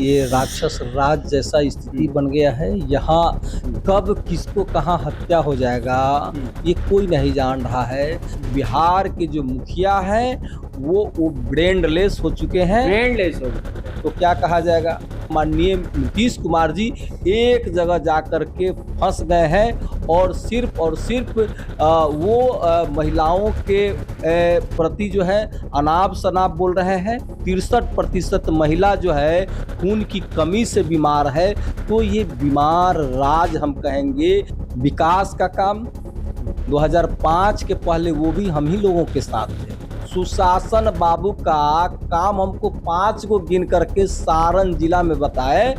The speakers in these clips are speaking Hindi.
ये राक्षस राज जैसा स्थिति बन गया है। यहाँ कब किसको कहाँ हत्या हो जाएगा ये कोई नहीं जान रहा है। बिहार के जो मुखिया हैं वो ब्रेनलेस हो चुके हैं। ब्रेनलेस हो गए। तो क्या कहा जाएगा। माननीय नीतीश कुमार जी एक जगह जाकर के फंस गए हैं और सिर्फ वो महिलाओं के प्रति जो है अनाप शनाप बोल रहे हैं। 63% महिला जो है खून की कमी से बीमार है। तो ये बीमार राज हम कहेंगे। विकास का काम 2005 के पहले वो भी हम ही लोगों के साथ थे। सुशासन बाबू का काम हमको 5 को गिन करके सारण जिला में बताए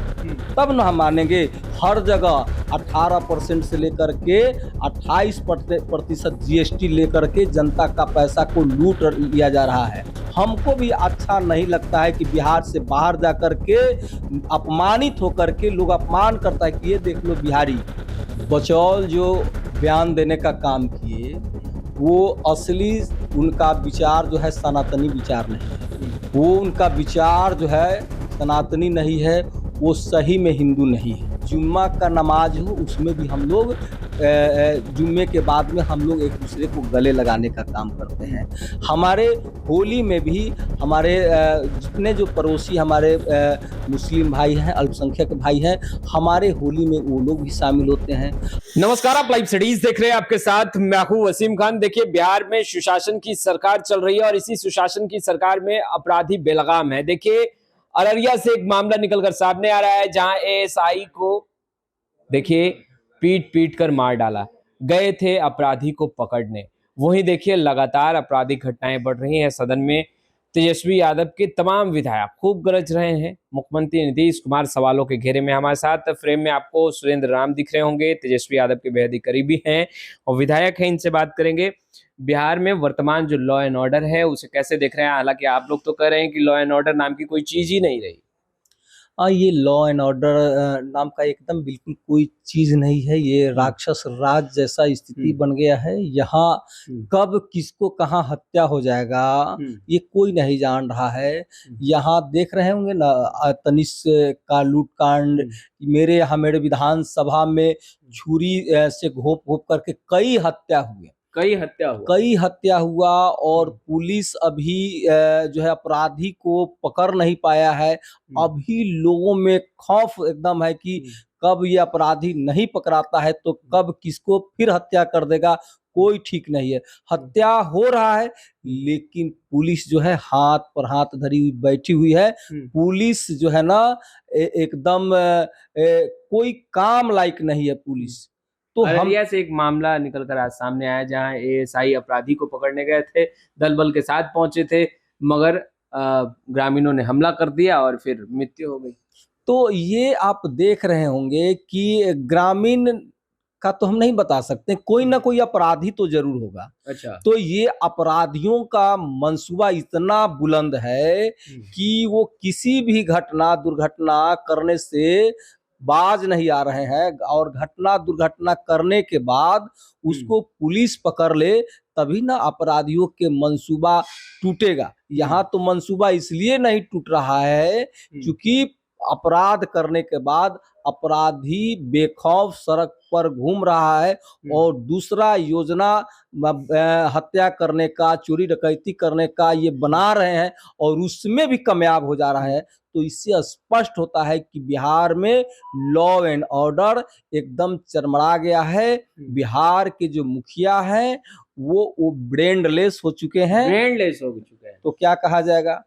तब न हम मानेंगे। हर जगह 18% से लेकर के 28% जीएसटी लेकर के जनता का पैसा को लूट लिया जा रहा है। हमको भी अच्छा नहीं लगता है कि बिहार से बाहर जा कर के अपमानित होकर के लोग अपमान करता है कि ये देख लो बिहारी। बचौल जो बयान देने का काम किए वो असली उनका विचार जो है सनातनी विचार नहीं है। वो उनका विचार जो है सनातनी नहीं है, वो सही में हिंदू नहीं है। जुम्मा का नमाज हो उसमें भी हम लोग जुम्मे के बाद में हम लोग एक दूसरे को गले लगाने का काम करते हैं। हमारे होली में भी हमारे जितने जो पड़ोसी हमारे मुस्लिम भाई हैं, अल्पसंख्यक भाई हैं, हमारे होली में वो लोग भी शामिल होते हैं। नमस्कार, आप लाइव स्टडीज देख रहे हैं। आपके साथ मैं हूं वसीम खान। देखिए, बिहार में सुशासन की सरकार चल रही है और इसी सुशासन की सरकार में अपराधी बेलगाम है। देखिए, अररिया से एक मामला निकलकर सामने आ रहा है जहां एएसआई को देखिए पीट पीट कर मार डाला। गए थे अपराधी को पकड़ने। वहीं देखिए लगातार आपराधिक घटनाएं बढ़ रही हैं। सदन में तेजस्वी यादव के तमाम विधायक खूब गरज रहे हैं। मुख्यमंत्री नीतीश कुमार सवालों के घेरे में। हमारे साथ फ्रेम में आपको सुरेंद्र राम दिख रहे होंगे, तेजस्वी यादव के बेहद ही करीबी हैं और विधायक हैं। इनसे बात करेंगे बिहार में वर्तमान जो लॉ एंड ऑर्डर है उसे कैसे देख रहे हैं। हालांकि आप लोग तो कह रहे हैं कि लॉ एंड ऑर्डर नाम की कोई चीज ही नहीं रही। ये लॉ एंड ऑर्डर नाम का एकदम बिल्कुल कोई चीज नहीं है। ये राक्षस राज जैसा स्थिति बन गया है। यहाँ कब किसको कहाँ हत्या हो जाएगा ये कोई नहीं जान रहा है। यहाँ देख रहे होंगे ना तनिष्क का लूटकांड। मेरे विधानसभा में छुरी से घोप घोप करके कई हत्या हुआ और पुलिस अभी जो है अपराधी को पकड़ नहीं पाया है। अभी लोगों में खौफ एकदम है कि कब ये अपराधी नहीं पकड़ाता है तो कब किसको फिर हत्या कर देगा, कोई ठीक नहीं है। हत्या हो रहा है लेकिन पुलिस जो है हाथ पर हाथ धरी हुई बैठी हुई है। पुलिस जो है ना एकदम कोई काम लायक नहीं है पुलिस। तो अररिया से एक मामला निकलकर आज सामने आया जहां एएसआई अपराधी को पकड़ने गए थे, दल बल के साथ पहुंचे थे, मगर ग्रामीणों ने हमला कर दिया और फिर मृत्यु हो गई। तो ये आप देख रहे होंगे कि ग्रामीण का तो हम नहीं बता सकते, कोई ना कोई अपराधी तो जरूर होगा। अच्छा। तो ये अपराधियों का मंसूबा इतना बुलंद है कि वो किसी भी दुर्घटना करने से बाज नहीं आ रहे हैं और दुर्घटना करने के बाद उसको पुलिस पकड़ ले तभी ना अपराधियों के मंसूबा टूटेगा। यहाँ तो मंसूबा इसलिए नहीं टूट रहा है क्योंकि अपराध करने के बाद अपराधी बेखौफ सड़क पर घूम रहा है और दूसरा योजना हत्या करने का, चोरी डकैती करने का ये बना रहे हैं और उसमें भी कामयाब हो जा रहा है। तो इससे स्पष्ट होता है कि बिहार में लॉ एंड ऑर्डर एकदम चरमरा गया है। बिहार के जो मुखिया हैं वो ब्रेनलेस हो चुके हैं। तो क्या कहा जाएगा।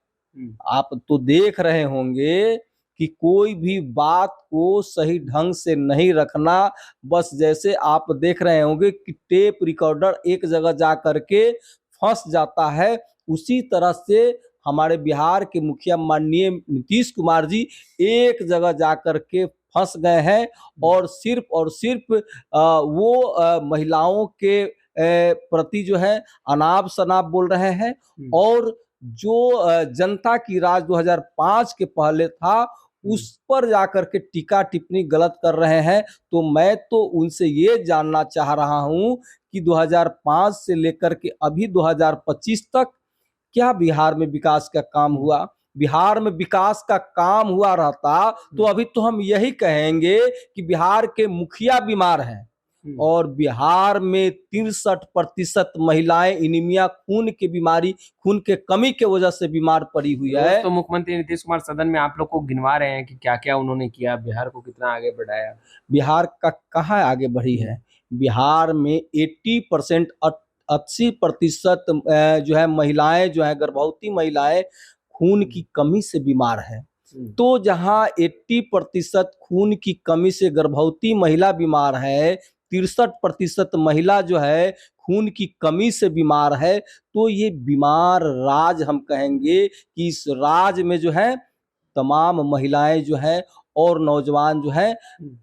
आप तो देख रहे होंगे कि कोई भी बात को सही ढंग से नहीं रखना। बस जैसे आप देख रहे होंगे कि टेप रिकॉर्डर एक जगह जा करके फंस जाता है, उसी तरह से हमारे बिहार के मुखिया माननीय नीतीश कुमार जी एक जगह जा करके फंस गए हैं और सिर्फ वो महिलाओं के प्रति जो है अनाप शनाप बोल रहे हैं और जो जनता की राज 2005 के पहले था उस पर जाकर के टीका टिप्पणी गलत कर रहे हैं। तो मैं तो उनसे ये जानना चाह रहा हूं कि 2005 से लेकर के अभी 2025 तक क्या बिहार में विकास का काम हुआ। बिहार में विकास का काम हुआ रहता तो अभी तो हम यही कहेंगे कि बिहार के मुखिया बीमार हैं और बिहार में 63% महिलाएं एनीमिया खून की बीमारी, खून के कमी के वजह से बीमार पड़ी हुई है। तो मुख्यमंत्री नीतीश कुमार सदन में आप लोग को गिनवा रहे हैं कि क्या क्या उन्होंने किया, बिहार को कितना आगे बढ़ाया। बिहार का कहाँ आगे बढ़ी है? बिहार में 80% 80% जो है महिलाएं जो है गर्भवती महिलाएं खून की कमी से बीमार है। तो जहां 80% खून की कमी से गर्भवती महिला बीमार है, 63% महिला जो है खून की कमी से बीमार है, तो ये बीमार राज्य हम कहेंगे कि इस राज्य में जो है तमाम महिलाएं जो है और नौजवान जो है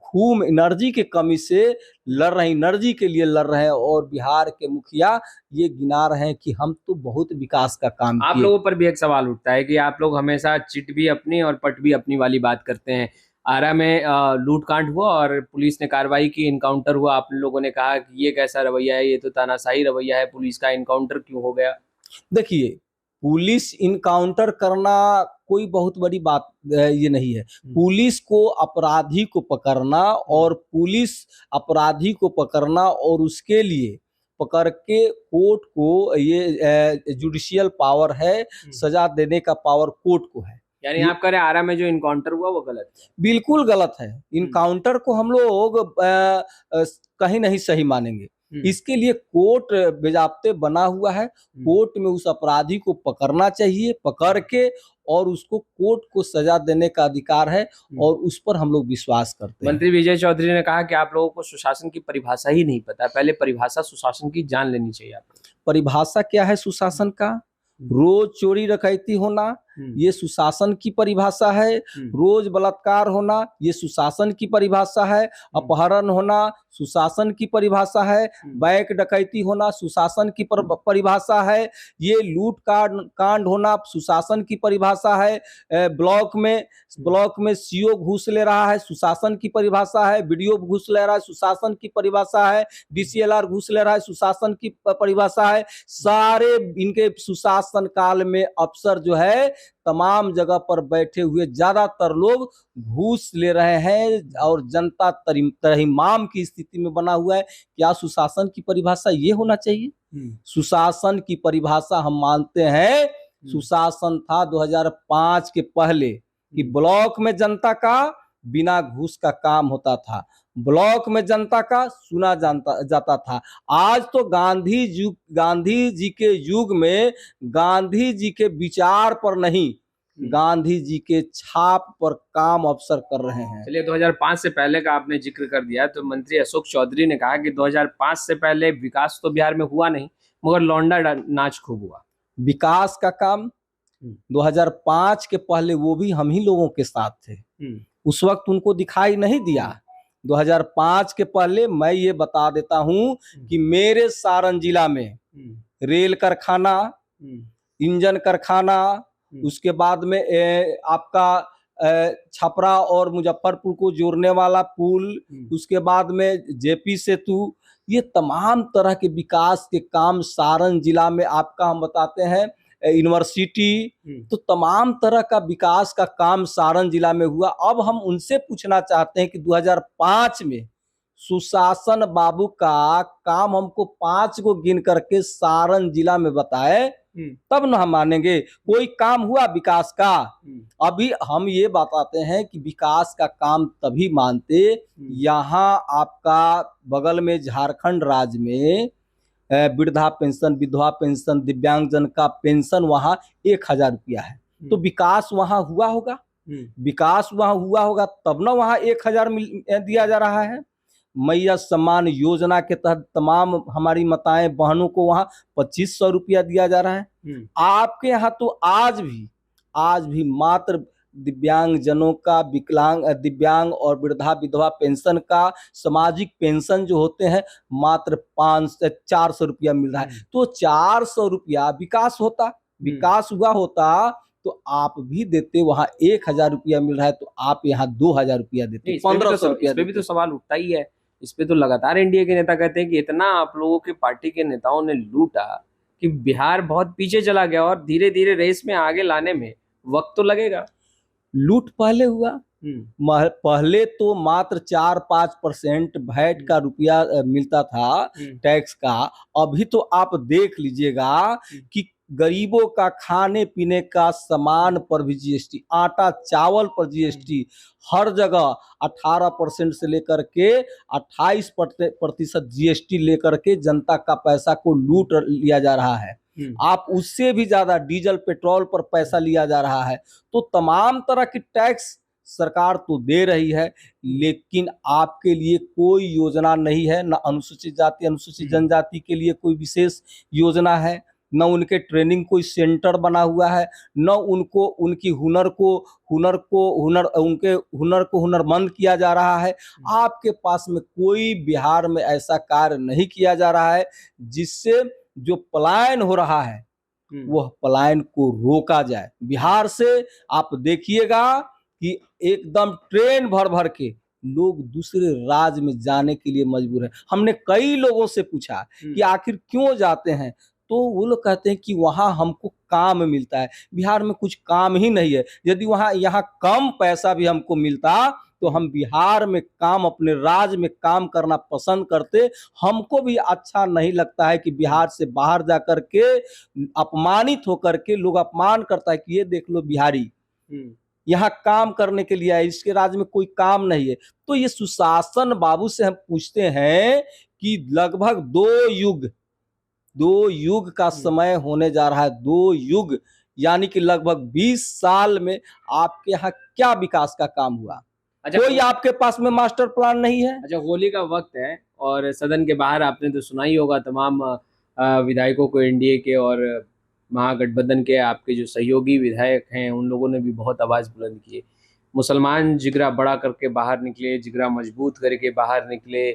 खून एनर्जी की कमी से लड़ रहे, एनर्जी के लिए लड़ रहे हैं और बिहार के मुखिया ये गिना रहे हैं कि हम तो बहुत विकास का काम आप किए। लोगों पर भी एक सवाल उठता है कि आप लोग हमेशा चिट भी अपनी और पट भी अपनी वाली बात करते हैं। आरा में लूटकांड हुआ और पुलिस ने कार्रवाई की, इनकाउंटर हुआ, आप लोगों ने कहा कि ये कैसा रवैया है, ये तो तानाशाही रवैया है, पुलिस का इनकाउंटर क्यों हो गया। देखिए, पुलिस इनकाउंटर करना कोई बहुत बड़ी बात ये नहीं है। पुलिस को अपराधी को पकड़ना और पुलिस अपराधी को पकड़ना और उसके लिए पकड़ के कोर्ट को ये जुडिशियल पावर है, सजा देने का पावर कोर्ट को है। यानी आप कह रहे हैं आरा में जो इनकाउंटर हुआ वो गलत है। बिल्कुल गलत है। इनकाउंटर को हम लोग कहीं नहीं सही मानेंगे। इसके लिए कोर्ट बेजाब्ते बना हुआ है। कोर्ट में उस अपराधी को पकड़ना चाहिए, पकड़ के और उसको कोर्ट को सजा देने का अधिकार है और उस पर हम लोग विश्वास करते हैं। मंत्री विजय चौधरी ने कहा कि आप लोगों को सुशासन की परिभाषा ही नहीं पता, पहले परिभाषा सुशासन की जान लेनी चाहिए आपको। परिभाषा क्या है सुशासन का? रोज चोरी डकैती होना ये सुशासन की परिभाषा है। रोज बलात्कार होना ये सुशासन की परिभाषा है। अपहरण होना सुशासन की परिभाषा है। बैंक डकैती होना सुशासन की परिभाषा है। ये लूट कांड होना सुशासन की परिभाषा है। ब्लॉक में सीओ घूस ले रहा है सुशासन की परिभाषा है। बीडीओ घूस ले रहा है सुशासन की परिभाषा है। डीसीएलआर घूस ले रहा है सुशासन की परिभाषा है। सारे इनके सुशासन काल में अफसर जो है तमाम जगह पर बैठे हुए ज्यादातर लोग घूस ले रहे हैं और जनता तरहीमाम की स्थिति में बना हुआ है। क्या सुशासन की परिभाषा ये होना चाहिए? सुशासन की परिभाषा हम मानते हैं सुशासन था 2005 के पहले कि ब्लॉक में जनता का बिना घूस का काम होता था, ब्लॉक में जनता का सुना जाता था। आज तो गांधी जी के युग में गांधी जी के विचार पर नहीं, गांधी जी के छाप पर काम अफसर कर रहे हैं। चलिए 2005 से पहले का आपने जिक्र कर दिया, तो मंत्री अशोक चौधरी ने कहा कि 2005 से पहले विकास तो बिहार में हुआ नहीं मगर लौंडा नाच खूब हुआ। विकास का काम 2005 के पहले वो भी हम ही लोगों के साथ थे, उस वक्त उनको दिखाई नहीं दिया। 2005 के पहले मैं ये बता देता हूं कि मेरे सारण जिला में रेल कारखाना, इंजन कारखाना, उसके बाद में आपका छपरा और मुजफ्फरपुर को जोड़ने वाला पुल, उसके बाद में जेपी सेतु, ये तमाम तरह के विकास के काम सारण जिला में आपका हम बताते हैं। यूनिवर्सिटी, तो तमाम तरह का विकास का काम सारण जिला में हुआ। अब हम उनसे पूछना चाहते हैं कि 2005 में सुशासन बाबू का काम हमको 5 को गिन करके सारण जिला में बताए, तब न हम मानेंगे कोई काम हुआ विकास का। अभी हम ये बताते हैं कि विकास का काम तभी मानते यहाँ आपका बगल में झारखंड राज्य में वृद्धा पेंशन, विधवा पेंशन, दिव्यांगजन का पेंशन वहां 1000 रुपया है। तो विकास वहां हुआ होगा, विकास वहां हुआ होगा तब ना वहां 1000 दिया जा रहा है। मैया सम्मान योजना के तहत तमाम हमारी माताएं बहनों को वहां 2500 रुपया दिया जा रहा है। आपके यहाँ तो आज भी मात्र दिव्यांग जनों का, दिव्यांग और वृद्धा विधवा पेंशन का, सामाजिक पेंशन जो होते हैं मात्र 400 रुपया मिल रहा है। तो 400 रुपया विकास होता, विकास हुआ होता तो आप भी देते। वहां 1000 रुपया मिल रहा है तो आप यहाँ 2000 रुपया देते, 1500 रुपया। इस पे भी तो सवाल उठता ही है। इस पे तो लगातार एनडीए के नेता कहते हैं कि इतना आप लोगों के पार्टी के नेताओं ने लूटा कि बिहार बहुत पीछे चला गया और धीरे धीरे रेस में आगे लाने में वक्त तो लगेगा। लूट पहले हुआ, पहले तो मात्र 4-5% वैट का रुपया मिलता था टैक्स का। अभी तो आप देख लीजिएगा कि गरीबों का खाने पीने का सामान पर भी जीएसटी, आटा चावल पर जीएसटी, हर जगह 18% से लेकर के 28% जीएसटी लेकर के जनता का पैसा को लूट लिया जा रहा है। आप उससे भी ज्यादा डीजल पेट्रोल पर पैसा लिया जा रहा है। तो तमाम तरह की टैक्स सरकार तो दे रही है, लेकिन आपके लिए कोई योजना नहीं है। न अनुसूचित जाति अनुसूचित जनजाति के लिए कोई विशेष योजना है, न उनके ट्रेनिंग कोई सेंटर बना हुआ है, न उनको उनकी उनके हुनर को हुनरमंद किया जा रहा है। आपके पास में कोई बिहार में ऐसा कार्य नहीं किया जा रहा है जिससे जो पलायन हो रहा है वह पलायन को रोका जाए। बिहार से आप देखिएगा कि एकदम ट्रेन भर भर के लोग दूसरे राज्य में जाने के लिए मजबूर है। हमने कई लोगों से पूछा कि आखिर क्यों जाते हैं, तो वो लोग कहते हैं कि वहां हमको काम मिलता है। बिहार में कुछ काम ही नहीं है। यदि यहाँ कम पैसा भी हमको मिलता तो हम बिहार में काम, अपने राज्य में काम करना पसंद करते। हमको भी अच्छा नहीं लगता है कि बिहार से बाहर जाकर के अपमानित होकर के लोग अपमान करता है कि ये देख लो बिहारी यहाँ काम करने के लिए आए, इसके राज्य में कोई काम नहीं है। तो ये सुशासन बाबू से हम पूछते हैं कि लगभग 2 युग का समय होने जा रहा है। 2 युग यानी कि लगभग 20 साल में आपके यहाँ क्या विकास का काम हुआ? अच्छा, कोई आपके पास में मास्टर प्लान नहीं है। अच्छा, होली का वक्त है और सदन के बाहर आपने तो सुना ही होगा तमाम विधायकों को, एनडीए के और महागठबंधन के आपके जो सहयोगी विधायक हैं उन लोगों ने भी बहुत आवाज़ बुलंद की है। मुसलमान जिगरा बड़ा करके बाहर निकले, जिगरा मजबूत करके बाहर निकले,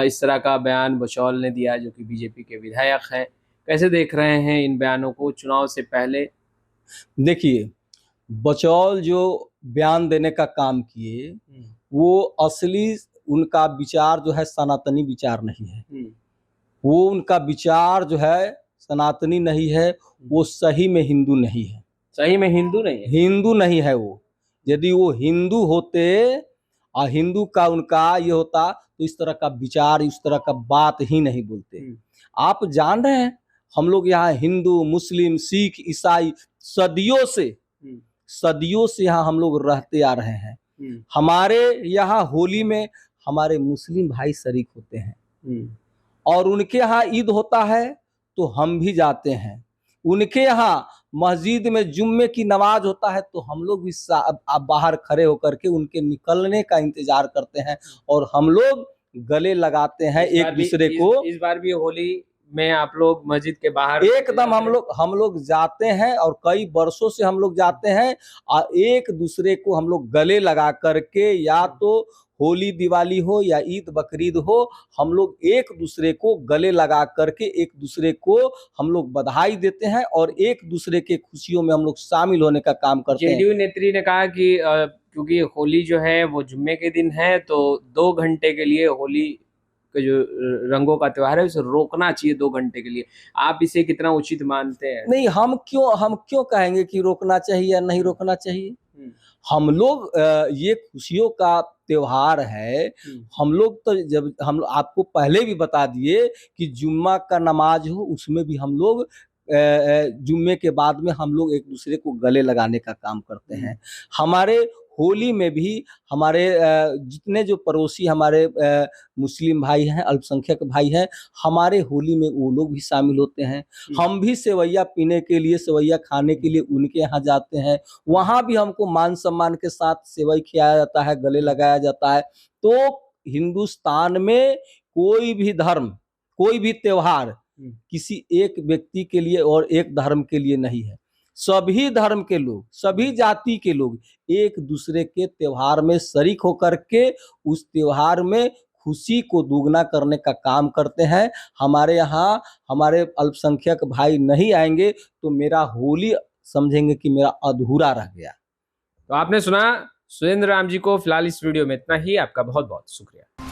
इस तरह का बयान बचौल ने दिया जो कि बीजेपी के विधायक हैं। कैसे देख रहे हैं इन बयानों को चुनाव से पहले? देखिए, बचौल जो बयान देने का काम किए वो असली उनका विचार जो है सनातनी विचार नहीं है। वो उनका विचार जो है सनातनी नहीं है, वो सही में हिंदू नहीं है। सही में हिंदू नहीं है? हिंदू नहीं है वो। यदि वो हिंदू होते और हिंदू का उनका ये होता तो इस तरह का विचार, इस तरह का बात ही नहीं बोलते। आप जान रहे हैं हम लोग यहाँ हिंदू, मुस्लिम, सिख, ईसाई सदियों से यहाँ हम लोग रहते आ रहे हैं। हमारे यहाँ होली में हमारे मुस्लिम भाई शरीक होते हैं और उनके यहाँ ईद होता है तो हम भी जाते हैं। उनके यहाँ मस्जिद में जुम्मे की नमाज होता है तो हम लोग भी बाहर खड़े होकर के उनके निकलने का इंतजार करते हैं और हम लोग गले लगाते हैं एक दूसरे को। इस बार भी होली में आप लोग मस्जिद के बाहर एकदम हम लोग जाते हैं और कई वर्षों से हम लोग जाते हैं और एक दूसरे को हम लोग गले लगा करके, या तो होली दिवाली हो या ईद बकरीद हो, हम लोग एक दूसरे को गले लगा करके एक दूसरे को हम लोग बधाई देते हैं और एक दूसरे के खुशियों में हम लोग शामिल होने का काम करते हैं। जेडीयू नेत्री ने कहा कि क्योंकि होली जो है वो जुम्मे के दिन है तो 2 घंटे के लिए होली का जो रंगों का त्योहार है उसे रोकना चाहिए 2 घंटे के लिए। आप इसे कितना उचित मानते हैं? नहीं, हम क्यों कहेंगे कि रोकना चाहिए या नहीं रोकना चाहिए। हम लोग ये खुशियों का त्योहार है। हम लोग तो जब हम आपको पहले भी बता दिए कि जुम्मा का नमाज हो उसमें भी हम लोग जुम्मे के बाद में हम लोग एक दूसरे को गले लगाने का काम करते हैं। हमारे होली में भी हमारे जितने जो पड़ोसी हमारे मुस्लिम भाई हैं, अल्पसंख्यक भाई हैं, हमारे होली में वो लोग भी शामिल होते हैं। हम भी सेवैया पीने के लिए, सेवैया खाने के लिए उनके यहाँ जाते हैं। वहाँ भी हमको मान सम्मान के साथ सेवई खिलाया जाता है, गले लगाया जाता है। तो हिंदुस्तान में कोई भी धर्म, कोई भी त्योहार किसी एक व्यक्ति के लिए और एक धर्म के लिए नहीं है। सभी धर्म के लोग, सभी जाति के लोग एक दूसरे के त्योहार में शरीक होकर के उस त्योहार में खुशी को दुगना करने का काम करते हैं। हमारे यहाँ हमारे अल्पसंख्यक भाई नहीं आएंगे तो मेरा होली समझेंगे कि मेरा अधूरा रह गया। तो आपने सुना सुरेंद्र राम जी को। फिलहाल इस वीडियो में इतना ही। आपका बहुत बहुत शुक्रिया।